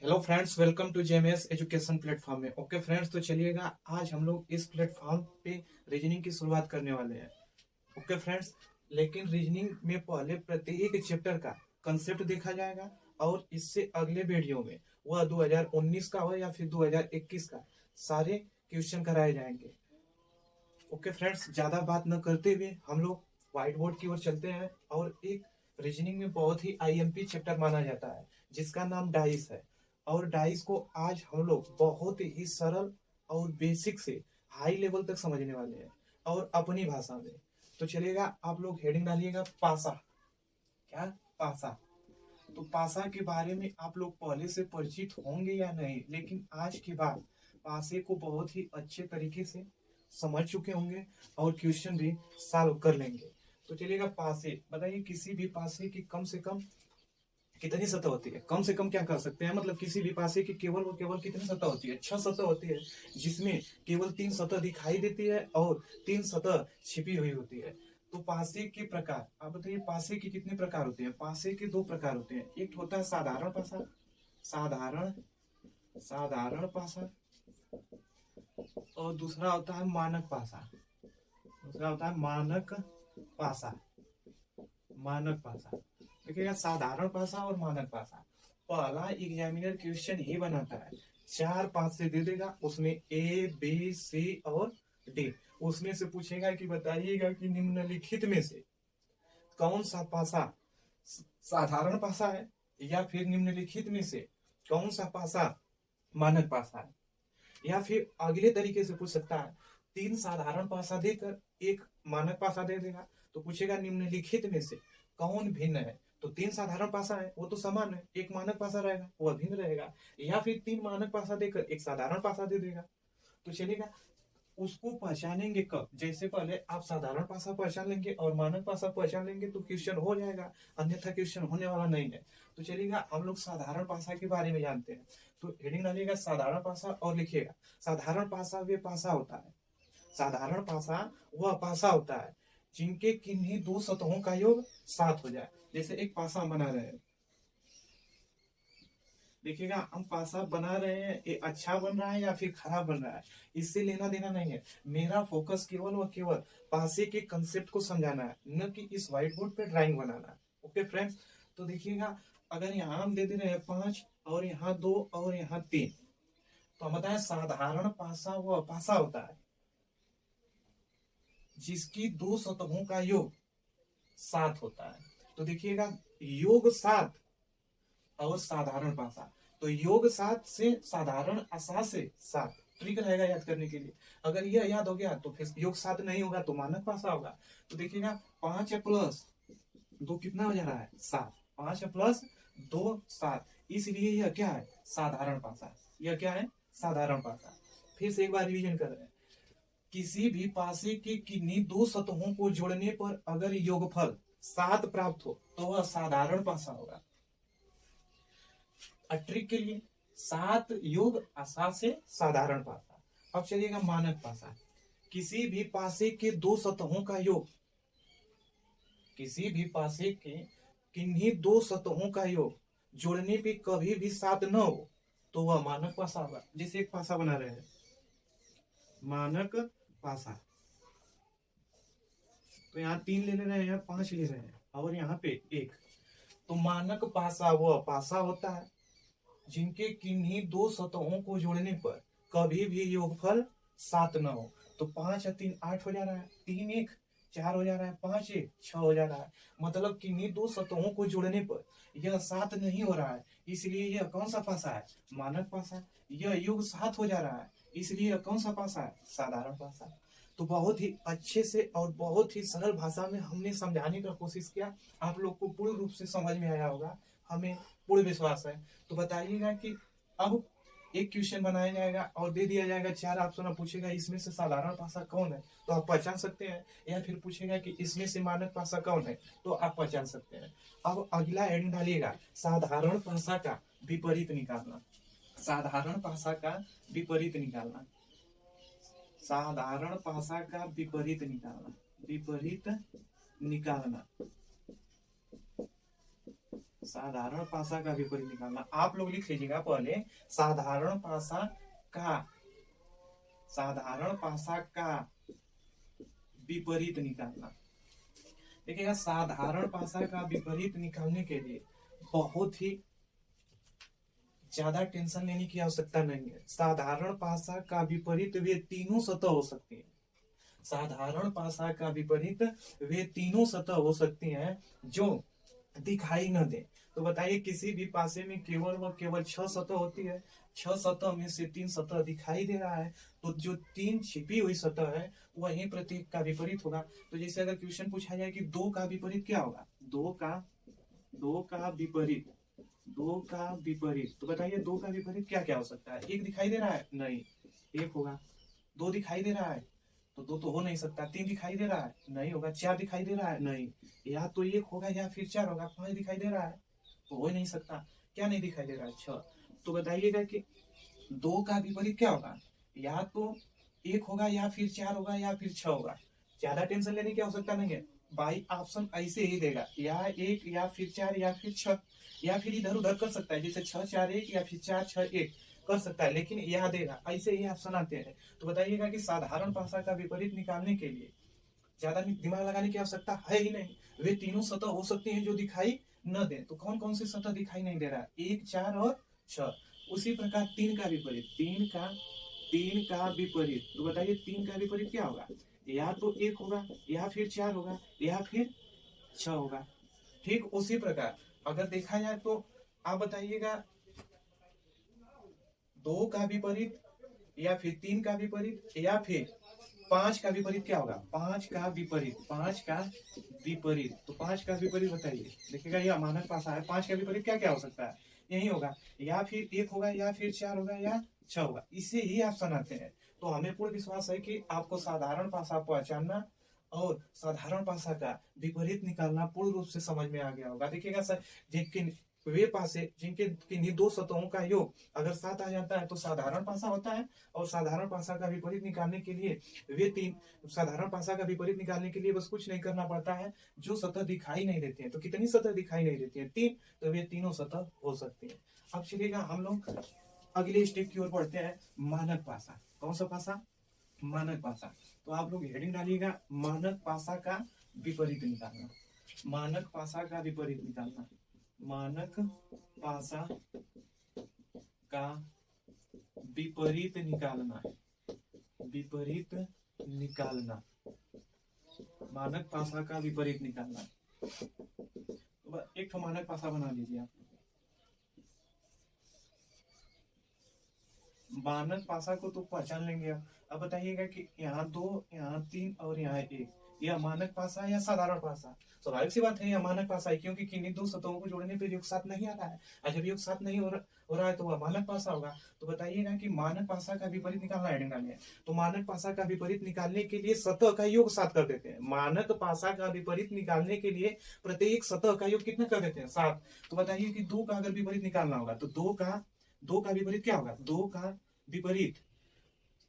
Hello friends, welcome to JMS education platform में। Okay friends, तो चलिएगा आज हम लोग इस प्लेटफॉर्म पे रीजनिंग की शुरुआत करने वाले हैं। ओके फ्रेंड्स, लेकिन रीजनिंग में पहले प्रत्येक चैप्टर का कंसेप्ट देखा जाएगा और इससे अगले वीडियो में वह 2019 का हो या फिर 2021 का सारे क्वेश्चन कराए जाएंगे। ओके फ्रेंड्स, ज्यादा बात न करते हुए हम लोग व्हाइट बोर्ड की ओर चलते हैं और एक रीजनिंग में बहुत ही आईएमपी चैप्टर माना जाता है जिसका नाम डाइस है। और डाइस को आज हम लोग बहुत ही सरल और बेसिक से हाई लेवल तक समझने वाले हैं और अपनी भाषा में। तो चलिएगा, आप लोग हेडिंग डालिएगा पासा। क्या? पासा। तो पासा के बारे में आप लोग पहले से परिचित होंगे या नहीं, लेकिन आज के बाद पासे को बहुत ही अच्छे तरीके से समझ चुके होंगे और क्वेश्चन भी सॉल्व कर लेंगे। तो चलिएगा, पासे बताइए, किसी भी पासे की कम से कम कितनी सतह होती है? कम से कम क्या कर सकते हैं, मतलब किसी भी पासे की केवल और केवल कितनी सतह होती है? 6 सतह होती है, जिसमें केवल 3 सतह दिखाई देती है और 3 सतह छिपी हुई होती है। तो पासे के प्रकार आप बताइए, पासे के कितने प्रकार होते हैं? पासे के 2 प्रकार होते हैं। एक होता है साधारण पासा, साधारण साधारण पासा, और दूसरा होता है मानक पासा। दूसरा होता है मानक पासा। मानक पासा देखिएगा, साधारण पासा और मानक पासा। पहला एग्जामिनर क्वेश्चन ही बनाता है, 4-5 से दे देगा, उसमें ए बी सी और डी। उसमें से पूछेगा कि बताइएगा कि निम्नलिखित में से कौन सा पासा साधारण पासा है या फिर निम्नलिखित में से कौन सा पासा मानक पासा है। या फिर अगले तरीके से पूछ सकता है, 3 साधारण पासा देकर एक मानक पासा दे देगा, तो पूछेगा निम्नलिखित में से कौन भिन्न है। तो 3 साधारण पासा है वो तो समान है, एक मानक पासा रहेगा वह भिन्न रहेगा। या फिर 3 मानक पासा देकर एक साधारण पासा दे देगा। तो चलेगा, उसको पहचानेंगे कब? जैसे पहले आप साधारण पासा पहचान लेंगे और मानक पासा पहचान लेंगे तो क्वेश्चन हो जाएगा, अन्यथा क्वेश्चन होने वाला नहीं है। तो चलिएगा, हम लोग साधारण पासा के बारे में जानते हैं। तो हेडिंग डालिएगा साधारण पासा और लिखिएगा, साधारण पासा वे पासा होता है, साधारण पासा वह पासा होता है जिनके किन्हीं 2 सतहों का योग 7 हो जाए। जैसे एक पासा हम बना रहे हैं, देखिएगा, हम पासा बना रहे हैं, ये अच्छा बन रहा है या फिर खराब बन रहा है, इससे लेना देना नहीं है। मेरा फोकस केवल और केवल पासे के कंसेप्ट को समझाना है, न कि इस व्हाइट बोर्ड पे ड्राइंग बनाना। ओके फ्रेंड्स, तो देखिएगा, अगर यहाँ हम दे दे रहे हैं 5 और यहाँ 2 और यहाँ 3, तो हम बताएं साधारण पासा वह पासा होता है जिसकी 2 सतहों का योग 7 होता है। तो देखिएगा, योग 7 और साधारण पासा, तो योग 7 से साधारण आशा से 7 ट्रिक रहेगा याद करने के लिए। अगर यह याद हो गया तो फिर योग 7 नहीं होगा तो मानक पासा होगा। तो देखिएगा, 5 प्लस 2 कितना हो जा रहा है? 7। 5 प्लस 2 7, इसलिए यह क्या है? साधारण पासा। यह क्या है? साधारण पासा। फिर से एक बार रिवीजन कर रहे हैं, किसी भी पासे के किन्हीं 2 सतहों को जोड़ने पर अगर योगफल 7 प्राप्त हो तो वह साधारण पासा होगा। ट्रिक के लिए 7 योग आशा से साधारण पासा। अब चलिएगा मानक पासा, किसी भी पासे के 2 सतहों का योग, किसी भी पासे के किन्हीं 2 सतहों का योग जोड़ने पे कभी भी 7 न हो तो वह मानक पासा होगा। जैसे एक पासा बना रहे हैं, मानक पासा, तो यहाँ 3 ले रहे हैं, 5 ले रहे हैं और यहाँ पे 1। तो मानक पासा वह पासा होता है जिनके किन्हीं 2 सतहों को जोड़ने पर कभी भी योगफल 7 न हो। तो 5 और 3 8 हो जा रहा है, 3 1 4 हो जा रहा है, 5 1 6 हो जा रहा है। मतलब किन्हीं 2 सतहों को जोड़ने पर यह 7 नहीं हो रहा है, इसलिए यह कौन सा पासा है? मानक पासा। यह योग 7 हो जा रहा है, इसलिए यह कौन सा पासा है? साधारण पासा। तो बहुत ही अच्छे से और बहुत ही सरल भाषा में हमने समझाने का कोशिश किया, आप लोग को पूर्ण रूप से समझ में आया होगा, हमें पूर्ण विश्वास है। तो बताइएगा कि अब एक क्वेश्चन बनाया जाएगा और दे दिया जाएगा 4 ऑप्शन, पूछेगा इसमें से साधारण पासा कौन है, तो आप पहचान सकते हैं। या फिर पूछेगा कि इसमें से मानक पासा कौन है, तो आप पहचान सकते हैं। अब अगला हेडिंग डालिएगा, साधारण पासा का विपरीत निकालना। साधारण पासा का विपरीत निकालना। साधारण पासा का विपरीत निकालना। विपरीत निकालना। साधारण पासा का विपरीत निकालना। आप लोग लिख लीजिएगा पहले साधारण पासा का विपरीत निकालना। देखिएगा साधारण पासा का विपरीत निकालने के लिए बहुत ही ज्यादा टेंशन लेने की आवश्यकता नहीं है। साधारण पासा का विपरीत वे तीनों सतह हो सकती है। साधारण पासा का विपरीत वे तीनों सतह हो सकती हैं जो दिखाई न दे। तो बताइए किसी भी पासे में केवल व केवल 6 सतह होती है। 6 सतह में से 3 सतह दिखाई दे रहा है, तो जो 3 छिपी हुई सतह है वही प्रत्येक का विपरीत होगा। तो जैसे अगर क्वेश्चन पूछा जाए कि 2 का विपरीत क्या होगा, 2 का विपरीत, तो बताइए 2 का विपरीत क्या क्या हो सकता है। 1 दिखाई दे रहा है, नहीं 1 होगा। 2 दिखाई दे रहा है तो 2 तो हो नहीं सकता। 3 दिखाई दे रहा है, नहीं होगा। 4 दिखाई दे रहा है, नहीं, या तो 1 होगा या फिर 4 होगा। 5 दिखाई दे रहा है तो हो ही नहीं सकता। क्या नहीं दिखाई दे रहा है, 6। तो बताइएगा कि 2 का विपरीत क्या होगा, या तो 1 होगा या फिर 4 होगा या फिर 6 होगा। ज्यादा टेंशन लेने की आवश्यकता नहीं है, बाई ऑप्शन ऐसे ही देगा, या 1 या फिर 4 या फिर 6, या फिर इधर उधर कर सकता है, जैसे 6 4 1 या फिर 4 6 1 कर सकता है, लेकिन यह देगा, ऐसे ही ऑप्शन आते हैं। तो बताइएगा कि साधारण पासा का विपरीत निकालने के लिए ज्यादा दिमाग लगाने की आवश्यकता है ही नहीं। वे तीनों सतह हो सकती हैं जो दिखाई न दे। तो कौन कौन सी सतह दिखाई नहीं दे रहा है, 1 4 और 6। उसी प्रकार 3 का विपरीत, 3 का विपरीत, तो बताइए 3 का विपरीत क्या होगा, या तो 1 होगा या फिर 4 होगा या फिर 6 होगा। ठीक उसी प्रकार अगर देखा जाए तो आप बताइएगा 2 का विपरीत या फिर 3 का विपरीत या फिर 5 का विपरीत क्या होगा, 5 का विपरीत, तो 5 का विपरीत बताइए। देखिएगा यह मानक पासा है, 5 का विपरीत क्या क्या हो सकता है, यही होगा, या फिर 1 होगा या फिर 4 होगा या 6 होगा। इसे ही ऑप्शन आते हैं। तो हमें पूर्ण विश्वास है कि आपको साधारण पासा पहचानना और साधारण पासा का विपरीत निकालना पूर्ण रूप से समझ में आ गया होगा। देखिएगा सर, जिनके वे पासे जिनके किन्हीं 2 सतहों का योग अगर 7 आ जाता है तो साधारण पासा होता है। और साधारण पासा का विपरीत निकालने के लिए वे 3 साधारण पासा का विपरीत निकालने के लिए बस कुछ नहीं करना पड़ता है, जो सतह दिखाई नहीं देती है। तो कितनी सतह दिखाई नहीं देती है, 3, तो वे तीनों सतह हो सकती है। अब चलिएगा हम लोग अगले स्टेप की ओर बढ़ते हैं, मानक पासा। कौन सा पासा, मानक पासा। तो आप लोग हेडिंग डालिएगा, मानक पासा का विपरीत निकालना। मानक पासा का विपरीत निकालना, मानक पासा का विपरीत निकालना, विपरीत निकालना, मानक पासा का विपरीत निकालना। तो एक तो मानक पासा बना लीजिए आप। मानक पासा को तो पहचान लेंगे आप। अब बताइएगा कि यहाँ 2, यहाँ 3 और यहाँ 1, यह मानक पासा या साधारण पासा। स्वाभाविक सी बात है यह मानक पासा है, क्योंकि किन्हीं 2 सतहों को जोड़ने पर योग साथ नहीं आ रहा है, और जब योग साथ नहीं हो रहा है तो वह मानक पासा होगा। तो बताइएगा कि मानक पासा का विपरीत निकालना है। तो मानक पासा का विपरीत निकालने के लिए सतह का योग 7 कर देते हैं। मानक पासा का विपरीत निकालने के लिए प्रत्येक सतह का योग कितना कर देते हैं, 7। तो बताइए कि 2 का अगर विपरीत निकालना होगा तो 2 का विपरीत क्या होगा, 2 का विपरीत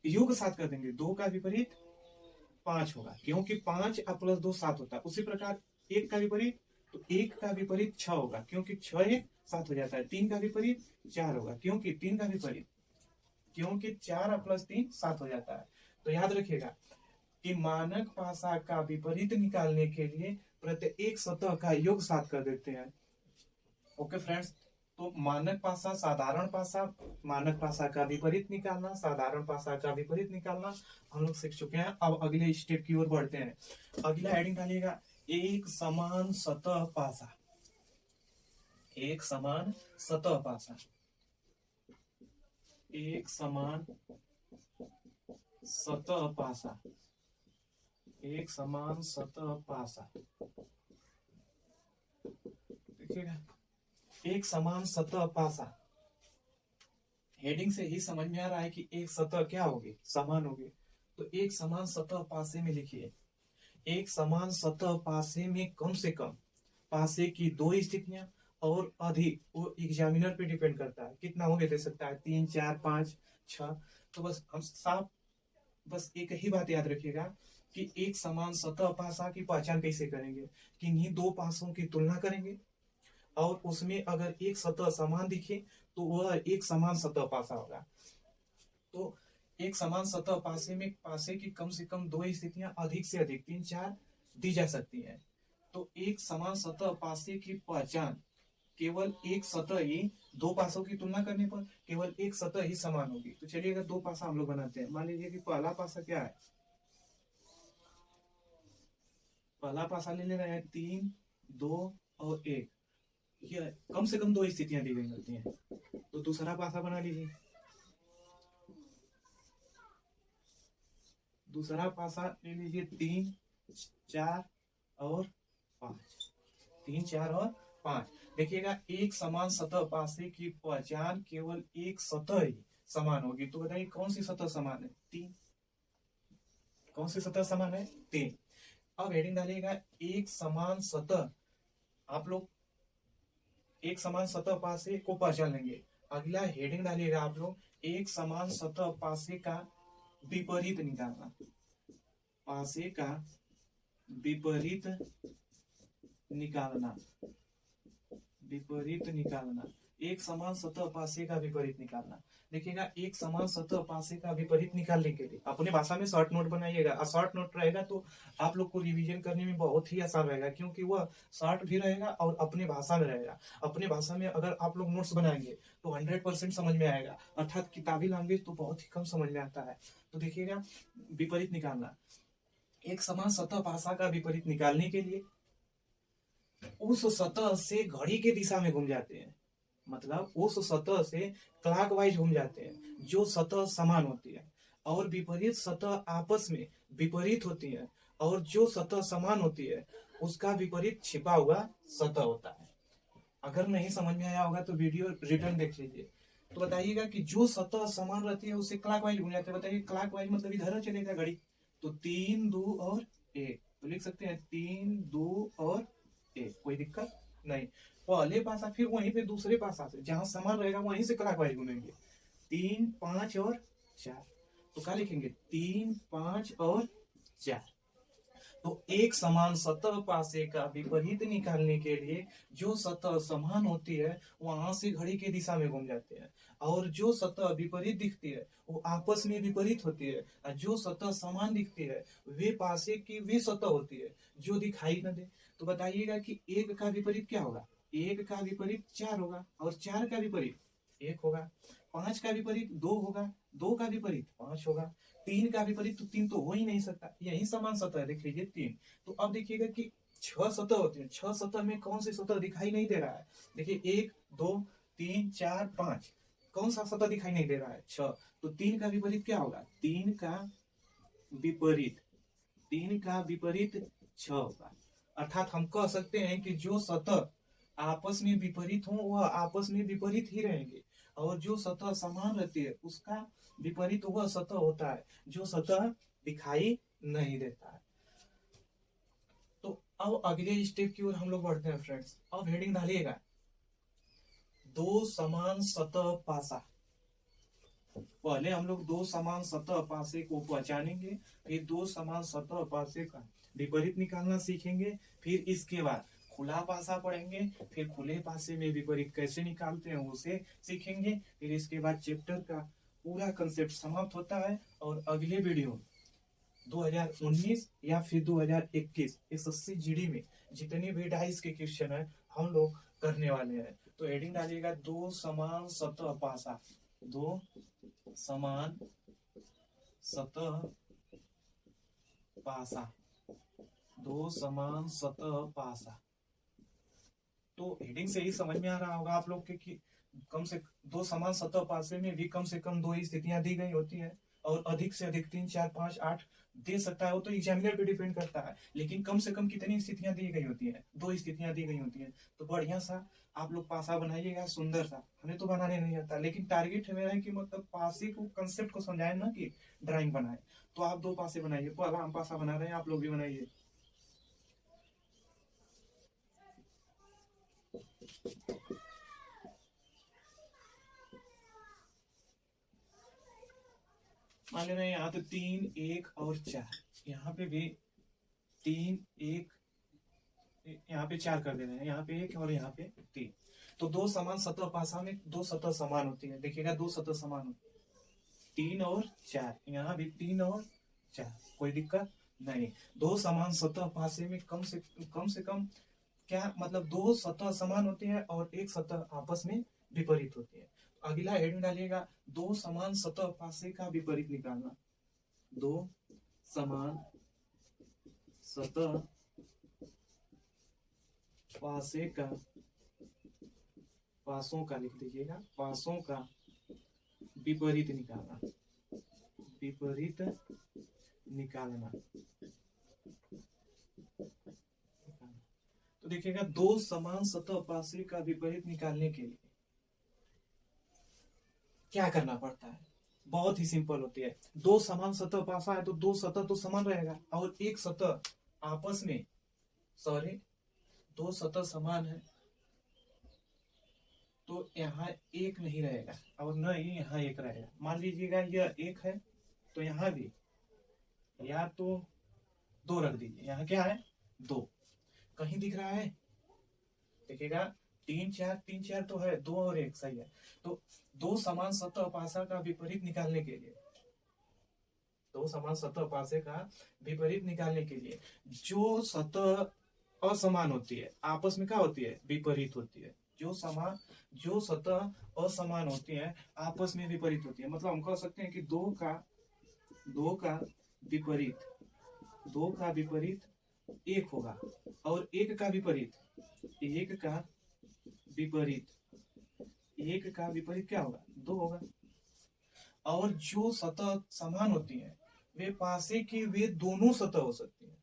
योग 7 कर देंगे, 2 का विपरीत 5 होगा, क्योंकि 5 प्लस 2 7 होता है। उसी प्रकार 1 का विपरीत, तो 1 का विपरीत 6 होगा, क्योंकि 6 1 7 हो जाता है। 3 का विपरीत 4 होगा, क्योंकि 3 का विपरीत, क्योंकि 4 प्लस 3 7 हो जाता है। तो याद रखिएगा कि मानक पासा का विपरीत निकालने के लिए प्रत्येक सतह का योग 7 कर देते हैं। ओके फ्रेंड्स, तो मानक पासा, साधारण पासा, मानक पासा का विपरीत निकालना, साधारण पासा का विपरीत निकालना हम लोग सीख चुके हैं। अब अगले स्टेप की ओर बढ़ते हैं। अगला हेडिंग डालिएगा, एक समान सतह पासा। एक समान सतह पासा, एक समान सतह पासा, एक समान सतह पासा। देखिएगा एक समान सतह पासा, हेडिंग से ही समझ में आ रहा है कि एक सतह क्या होगी, समान होगी। तो एक समान सतह पासे में लिखिए, एक समान सतह पासे में कम से कम पासे की 2 स्थितियां और अधिक, वो एग्जामिनर पे डिपेंड करता है कितना होंगे, दे सकता है 3 4 5 6। तो बस हम साफ बस एक ही बात याद रखिएगा कि एक समान सतह पासा की पहचान कैसे करेंगे, किन्हीं 2 पासों की तुलना करेंगे और उसमें अगर एक सतह समान दिखे तो वह एक समान सतह पासा होगा। तो एक समान सतह पासे में पासे की कम से कम दो स्थितियां, अधिक से अधिक 3-4 दी जा सकती हैं। तो एक समान सतह पासे की पहचान केवल एक सतह ही, दो पासों की तुलना करने पर केवल एक सतह ही समान होगी। तो चलिए अगर दो पासा हम लोग बनाते हैं, मान लीजिए कि पहला पासा क्या है, पहला पासा ले रहे हैं 3, 2 और 1। ये कम से कम दो स्थितियां दी गई होती हैं। तो दूसरा पासा बना लीजिए, दूसरा पासा ले लीजिए 3, 4 और 5, 3, 4 और 5। देखिएगा एक समान सतह पासे की पहचान केवल एक सतह ही समान होगी। तो बताइए कौन सी सतह समान है, 3। कौन सी सतह समान है, 3। अब हेडिंग डालिएगा एक समान सतह, आप लोग एक समान सतह पासे को पहचान लेंगे। अगला हेडिंग डालिएगा आप लोग एक समान सतह पासे का विपरीत निकालना, पासे का विपरीत निकालना, विपरीत निकालना, एक समान सतह पासे का विपरीत निकालना। देखिएगा एक समान सतह पासे का विपरीत निकालने के लिए अपने भाषा में शॉर्ट नोट बनाइएगा। शॉर्ट नोट रहेगा तो आप लोग को रिवीजन करने में बहुत ही आसान रहेगा, क्योंकि वह शॉर्ट भी रहेगा और अपने भाषा में रहेगा। अपने भाषा में अगर आप लोग नोट्स बनाएंगे तो 100% समझ में आएगा, अर्थात किताबी लैंग्वेज तो बहुत ही कम समझ में आता है। तो देखिएगा विपरीत निकालना, एक समान सतह पासा का विपरीत निकालने के लिए उस सतह से घड़ी के दिशा में घूम जाते हैं, मतलब उस सतह से क्लॉकवाइज घूम जाते हैं जो सतह समान होती है, और विपरीत सतह आपस में विपरीत होती है, और जो सतह समान होती है उसका विपरीत छिपा हुआ सतह होता है। अगर नहीं समझ में आया होगा तो वीडियो रिटर्न देख लीजिए। तो बताइएगा कि जो सतह समान रहती है उससे क्लॉकवाइज घूम जाते हैं। बताइए क्लॉकवाइज मतलब इधर चलेगा घड़ी, तो 3, 2 और 1, तो लिख सकते हैं 3, 2 और 1, कोई दिक्कत नहीं। पहले पासा फिर वहीं पे दूसरे पासा से जहां समान रहेगा वहीं से क्लॉकवाइज घूमेंगे, 3, 5 और 4। तो क्या लिखेंगे, 3, 5 और 4। तो एक समान सतह पासे का विपरीत निकालने के लिए जो सतह समान होती है वहां से घड़ी की दिशा में घूम जाते हैं, और जो सतह विपरीत दिखती है वो आपस में विपरीत होती है, और जो सतह समान दिखती है वे पासे की वे सतह होती है जो दिखाई न दे। तो बताइएगा कि एक का विपरीत क्या होगा, एक का विपरीत 4 होगा, और 4 का विपरीत 1 होगा। 5 का विपरीत 2 होगा, 2 का विपरीत 5 होगा। 3 का विपरीत तो 3 तो हो ही नहीं सकता, यही समान सतह है, देख लीजिए 3। तो अब देखिएगा कि 6 सतह होती है, 6 सतह में कौन सी सतह दिखाई नहीं दे रहा है। देखिए 1, 2, 3, 4, 5, कौन सा सतह दिखाई नहीं दे रहा है, 6। तो 3 का विपरीत क्या होगा, 3 का विपरीत, 3 का विपरीत 6 होगा। अर्थात हम कह सकते हैं कि जो सतह आपस में विपरीत हो वह आपस में विपरीत ही रहेंगे, और जो सतह समान रहती है उसका विपरीत वह सतह होता है जो सतह दिखाई नहीं देता है। तो अब अगले स्टेप की ओर हम लोग बढ़ते हैं फ्रेंड्स। अब हेडिंग डालिएगा दो समान सतह पासा। पहले हम लोग दो समान सतह पासे को पहचानेंगे, फिर दो समान सतह पासे का विपरीत निकालना सीखेंगे, फिर इसके बाद खुला पासा पढ़ेंगे, फिर खुले पासे में विपरीत कैसे निकालते हैं उसे सीखेंगे। फिर इसके बाद चैप्टर का पूरा कंसेप्ट समाप्त होता है, और अगले वीडियो 2019 या फिर 2021 एसएससी जीडी में जितने भी डाइस के क्वेश्चन है हम लोग करने वाले हैं। तो हेडिंग डालिएगा दो समान सतह पासा, दो समान सतह पासा, दो समान सतह पासा। तो हेडिंग से ही समझ में आ रहा होगा आप लोग के कि कम से दो समान सतह पासे में भी कम से कम दो ही स्थितियां दी गई होती है, और अधिक से अधिक 3, 4, 5, 8 दे सकता है, वो तो एग्जामिनर पे डिपेंड करता है। लेकिन कम से कम कितनी स्थितियां दी गई होती है, दो स्थितियां दी गई होती है। तो बढ़िया सा आप लोग पासा बनाइएगा, सुंदर सा। हमें तो बनाने नहीं आता, लेकिन टारगेट मेरा है कि मतलब पासे को कंसेप्ट को समझाए ना कि ड्राइंग बनाए। तो आप दो पासे बनाइए, पहला हम पासा बना रहे हैं, आप लोग भी बनाइए। मान ले रहे हैं यहाँ तो 3, 1 और 4, यहाँ पे भी 3, 1 यहाँ पे 4 कर दे रहे हैं, यहाँ पे 1 और यहाँ पे 3। तो दो समान सतह पासा में दो सतह समान होती है, देखिएगा दो सतह समान होती है, 3 और 4, यहाँ भी 3 और 4, कोई दिक्कत नहीं। दो समान सतह पासे में कम से कम क्या मतलब दो सतह समान होती है और एक सतह आपस में विपरीत होती है। अगला हेडिंग डालिएगा, दो समान सतह पासे का विपरीत निकालना। दो समान सतह पासे का, पासों का लिख दीजिएगा, पासों का विपरीत निकालना, विपरीत निकालना। तो देखिएगा दो समान सतह पासे का विपरीत निकालने के लिए क्या करना पड़ता है, बहुत ही सिंपल होती है। दो समान सतह पासा है तो दो सतह तो समान रहेगा और एक सतह आपस में, सॉरी दो सतह समान है तो यहाँ एक नहीं रहेगा और न ही यहाँ एक रहेगा। मान लीजिएगा यह एक है तो यहाँ भी या तो दो रख दीजिए, यहाँ क्या है दो, कहीं दिख रहा है देखिएगा 3 4 तो है, 2 और 1 सही है। तो दो समान सतह पासा का विपरीत निकालने के लिए, दो समान सतह पासे का विपरीत निकालने के लिए जो सतह असमान होती है आपस में क्या होती है, विपरीत होती है। जो सतह असमान होती है आपस में विपरीत होती है, मतलब हम कह सकते हैं कि दो का विपरीत एक होगा और एक का विपरीत क्या होगा, दो होगा। और जो सतह समान होती है वे पासे की वे दोनों सतह हो सकती है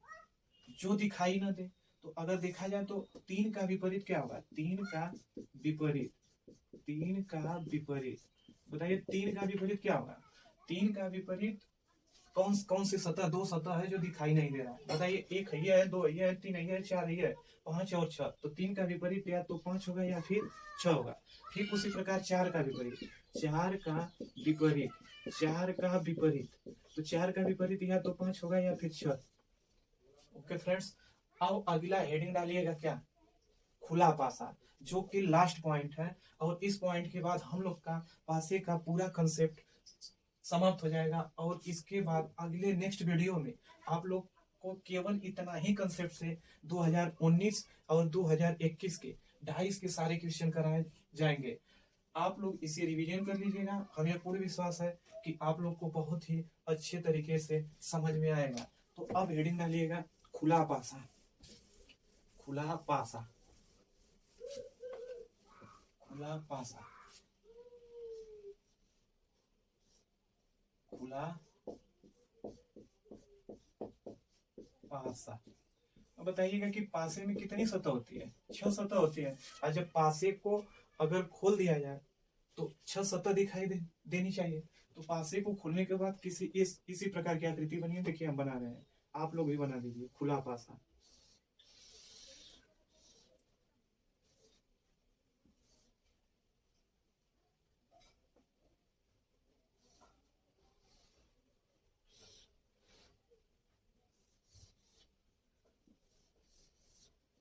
जो दिखाई न दे। तो अगर देखा जाए तो 3 का विपरीत क्या होगा, 3 का विपरीत बताइए 3 का विपरीत क्या होगा, 3 का विपरीत कौन सी सतह, दो सतह है जो दिखाई नहीं दे रहा है, बताइए 1 है, 2 है, 3 है, 4 है, 5 और 6। तो 3 का विपरीत या तो 5 होगा या फिर 6 होगा। ठीक उसी प्रकार 4 का विपरीत, तो 4 का विपरीत या तो 5 होगा या फिर 6। ओके फ्रेंड्स, अब अगला हेडिंग डालिएगा क्या, खुला पासा, जो कि लास्ट पॉइंट है। और इस पॉइंट के बाद हम लोग का पासे का पूरा कंसेप्ट समाप्त हो जाएगा और इसके बाद अगले नेक्स्ट वीडियो में आप लोग को केवल इतना ही कंसेप्ट से 2019 और 2021 के डाइस के सारे क्वेश्चन कराए जाएंगे। आप लोग इसे रिवीजन कर लीजिएगा, हमें पूर्ण विश्वास है कि आप लोग को बहुत ही अच्छे तरीके से समझ में आएगा। तो अब हेडिंग डालिएगा खुला पासा, खुला पासा, खुला पासा, खुला पासा। अब बताइएगा कि पासे में कितनी सतह होती है, 6 सतह होती है। और जब पासे को अगर खोल दिया जाए तो 6 सतह दिखाई देनी चाहिए। तो पासे को खोलने के बाद इसी प्रकार की आकृति बनी है, देखिए हम बना रहे हैं, आप लोग भी बना दीजिए खुला पासा।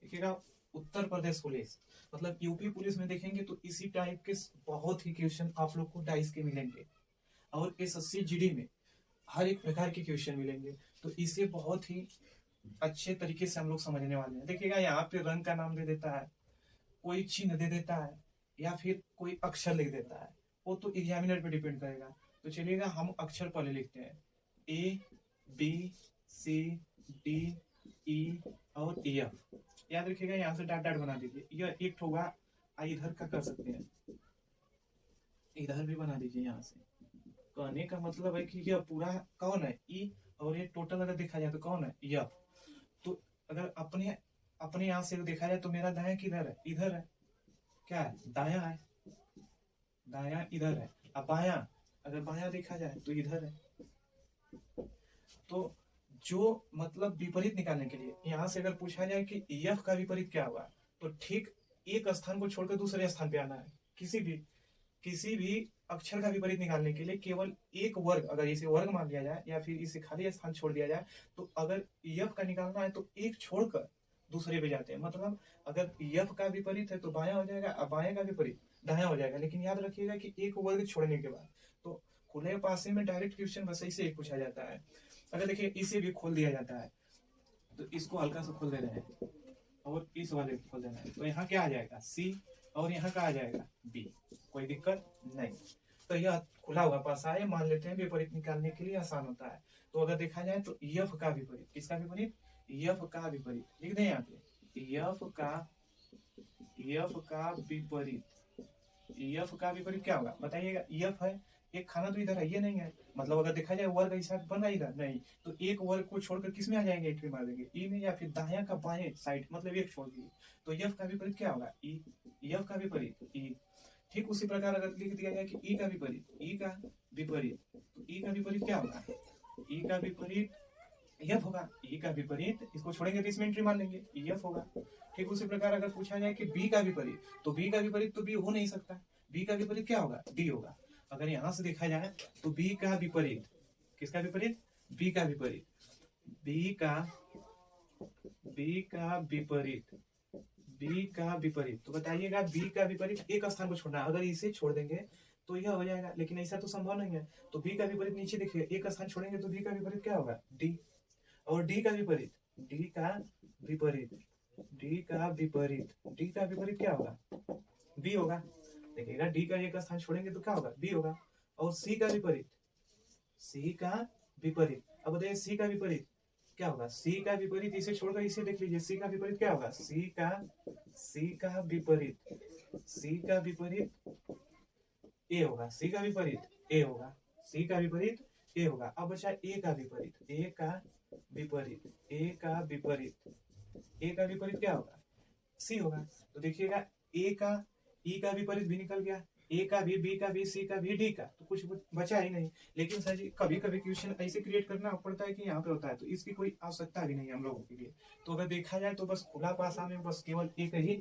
देखिएगा उत्तर प्रदेश पुलिस मतलब यूपी पुलिस में देखेंगे तो इसी टाइप के बहुत ही क्वेश्चन आप लोग को डाइस के मिलेंगे और एसएससी जीडी में हर एक प्रकार के क्वेश्चन मिलेंगे। तो इसे बहुत ही अच्छे तरीके से हम लोग समझने वाले हैं। देखिएगा यहाँ पे रंग का नाम दे देता है, कोई चिन्ह दे देता है या फिर कोई अक्षर लिख देता है, वो तो एग्जामिनर पे डिपेंड करेगा। तो चलिएगा हम अक्षर पहले लिखते हैं, A B C D E और एफ। याद रखिएगा यहाँ से डॉट डॉट बना दीजिए, यह एक होगा, इधर का कर सकते हैं, इधर भी बना दीजिए। यहाँ से कहने का मतलब है कि यह पूरा कौन है, ई, और ये टोटल अगर देखा जाए तो कौन है, एफ। तो अगर अपने यहाँ से देखा जाए तो मेरा दाया किधर है, इधर है, क्या है, दाया है, दाया इधर है। अब बाया, अगर बाया देखा जाए तो इधर है। तो जो मतलब विपरीत निकालने के लिए यहाँ से अगर पूछा जाए कि एफ का विपरीत क्या होगा, तो ठीक एक स्थान को छोड़कर दूसरे स्थान पे आना है। किसी भी अक्षर का विपरीत निकालने के लिए केवल एक वर्ग, अगर इसे वर्ग मान लिया जाए या फिर इसे खाली स्थान छोड़ दिया जाए, तो अगर एफ का निकालना है तो एक छोड़कर दूसरे पे जाते हैं। मतलब अगर यफ का विपरीत है तो बायां हो जाएगा, अब बाएं का विपरीत दायां हो जाएगा। लेकिन याद रखिएगा कि एक वर्ग छोड़ने के बाद तो खुले पासे में डायरेक्ट क्वेश्चन बस ऐसे ही पूछा जाता है। अगर देखिए इसे भी खोल दिया जाता है तो इसको हल्का सा खोल दे रहे हैं और इस वाले को खोल देना है, तो यहाँ क्या आ जाएगा सी और यहाँ का आ जाएगा बी, कोई दिक्कत नहीं। तो यह खुला हुआ पासा है, मान लेते हैं विपरीत निकालने के लिए आसान होता है। तो अगर देखा जाए तो यफ का विपरीत, किसका विपरीत, यफ का विपरीत लिख दें यहाँ पे, यफ का विपरीत, यफ का विपरीत क्या होगा बताइएगा। यफ है एक खाना तो इधर है, ये नहीं है, मतलब अगर देखा जाए वर्ग ऐसा बन रहा इधर नहीं, तो एक वर्ग को छोड़कर किस में आ जाएंगे, एंट्री मार देंगे ई में, या फिर दाया का बाएं साइड, मतलब एक छोड़ दीजिए। तो यफ का विपरीत क्या होगा ई, यफ का विपरीत ई। ठीक उसी प्रकार अगर लिख दिया जाए कि ई का विपरीत, ई का विपरीत, तो ई का विपरीत क्या होगा, ई का विपरीत यफ होगा, ई का विपरीत इसको छोड़ेंगे तो इसमें एंट्री मान लेंगे यफ होगा। ठीक उसी प्रकार अगर पूछा जाए कि बी का विपरीत, तो बी का विपरीत तो बी हो नहीं सकता, बी का विपरीत क्या होगा डी होगा। अगर यहां से देखा जाए तो बी का विपरीत, किसका विपरीत, बी का विपरीत, बी का विपरीत, बी का विपरीत, तो बताइएगा बी का विपरीत एक स्थान को छोड़ना, अगर इसे छोड़ देंगे तो यह हो जाएगा, लेकिन ऐसा तो संभव नहीं है। तो बी का विपरीत नीचे देखिए, एक स्थान छोड़ेंगे तो बी का विपरीत क्या होगा डी, और डी का विपरीत, डी का विपरीत, डी का विपरीत, डी का विपरीत क्या होगा बी होगा। देखिएगा डी का एक स्थान छोड़ेंगे तो क्या होगा बी होगा। और सी का विपरीत, सी का विपरीत, अब बताइए सी का विपरीत क्या होगा, सी का विपरीत इसे छोड़कर इसे देख लीजिए, सी का विपरीत क्या होगा, सी का विपरीत, सी का विपरीत ए होगा, सी का विपरीत ए होगा, सी का विपरीत ए होगा। अब बचा ए का विपरीत, ए का विपरीत, ए का विपरीत, ए का विपरीत क्या होगा सी होगा। तो देखिएगा ए का ई का विपरीत भी निकल गया, ए का भी, बी का भी, सी का भी, डी का, तो कुछ बचा ही नहीं। लेकिन सर जी कभी कभी क्वेश्चन ऐसे क्रिएट करना पड़ता है कि यहाँ पे होता है, तो इसकी कोई आवश्यकता भी नहीं है हम लोगों के लिए। तो अगर देखा जाए तो बस खुला पासा में बस केवल एक ही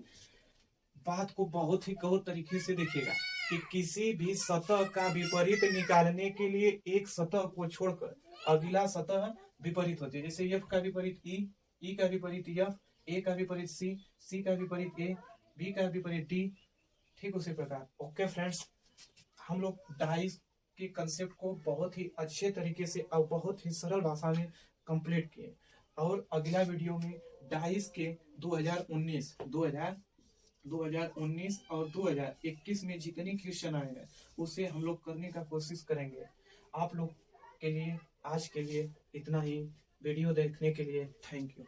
बात को बहुत ही गौर तरीके से देखिएगा कि किसी भी सतह का विपरीत निकालने के लिए एक सतह को छोड़कर अगला सतह विपरीत होती है। जैसे एफ का विपरीत ई का विपरीत एफ, ए का विपरीत सी का विपरीत ए, बी का विपरीत डी। ठीक उसी प्रकार ओके फ्रेंड्स, हम लोग डाइस के कंसेप्ट को बहुत ही अच्छे तरीके से और बहुत ही सरल भाषा में कंप्लीट किए। और अगला वीडियो में डाइस के 2019 और 2021 में जितने क्वेश्चन आए हैं उसे हम लोग करने का कोशिश करेंगे। आप लोग के लिए आज के लिए इतना ही। वीडियो देखने के लिए थैंक यू।